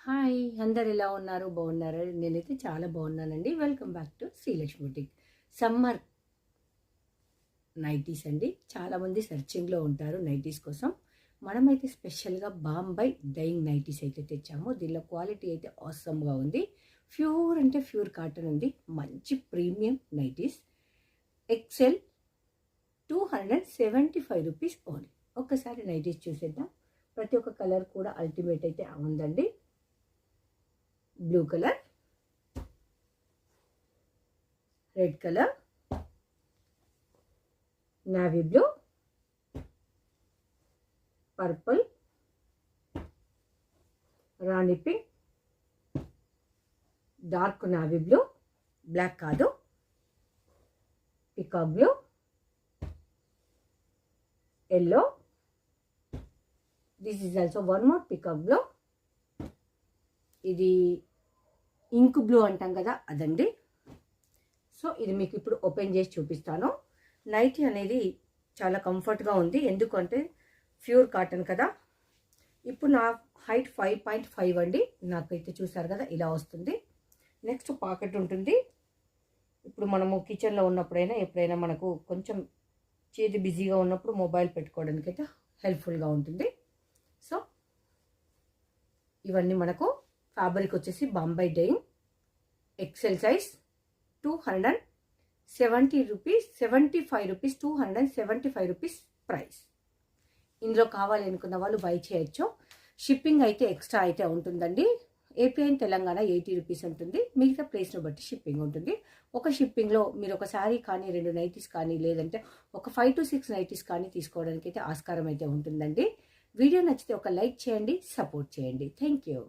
Hi! అందరు ఎలా ఉన్నారు? బాగున్నారా? నేనైతే చాలా బాగున్నానండి. Welcome back to Srilakshmi boutique. Summer nighties అండి. చాలామంది సెర్చింగ్‌లో ఉంటారు నైటీస్ కోసం. మనమైతే స్పెషల్‌గా బాంబై డైయింగ్ నైటీస్ అయితే తెచ్చాము. దీనిలో క్వాలిటీ అయితే ఆసమ్‌గా ఉంది. ప్యూర్ అంటే ప్యూర్ కాటన్ ఉంది. మంచి ప్రీమియం నైటీస్. Excel ₹275 only. ఒక్కసారి నైటీస్ చూసేద్దాం. ప్రతి ఒక్క కలర్ కూడా అల్టిమేట్ అయితే ఉందండి. Blue colour, red colour, navy blue, purple, రాణి pink, dark navy blue, black కాదు, peacock blue, yellow. This is also one more peacock blue. ఇది ఇంక్ బ్లూ అంటాం కదా, అదండి. సో ఇది మీకు ఇప్పుడు ఓపెన్ చేసి చూపిస్తాను. నైటీ అనేది చాలా కంఫర్ట్గా ఉంది, ఎందుకంటే ప్యూర్ కాటన్ కదా. ఇప్పుడు నా హైట్ 5.5 అండి. నాకైతే చూసారు కదా ఇలా వస్తుంది. నెక్స్ట్ పాకెట్ ఉంటుంది. ఇప్పుడు మనము కిచెన్లో ఉన్నప్పుడైనా ఎప్పుడైనా మనకు కొంచెం చేతి బిజీగా ఉన్నప్పుడు మొబైల్ పెట్టుకోవడానికి అయితే హెల్ప్ఫుల్గా ఉంటుంది. సో ఇవన్నీ మనకు ఫ్యాబ్రిక్ వచ్చేసి Bombay dyeing XL size ₹275, ₹275 price. ఇందులో కావాలి అనుకున్న వాళ్ళు బై చేయొచ్చు. షిప్పింగ్ అయితే ఎక్స్ట్రా అయితే ఉంటుందండి. ఏపీ అండ్ తెలంగాణ ₹80 ఉంటుంది. మిగతా ప్లేస్ను బట్టి షిప్పింగ్ ఉంటుంది. ఒక షిప్పింగ్లో మీరు ఒక శారీ కానీ 2 నైటీస్ కానీ లేదంటే ఒక 5 to 6 నైటీస్ కానీ తీసుకోవడానికి అయితే ఆస్కారం అయితే ఉంటుందండి. వీడియో నచ్చితే ఒక లైక్ చేయండి, సపోర్ట్ చేయండి. Thank you.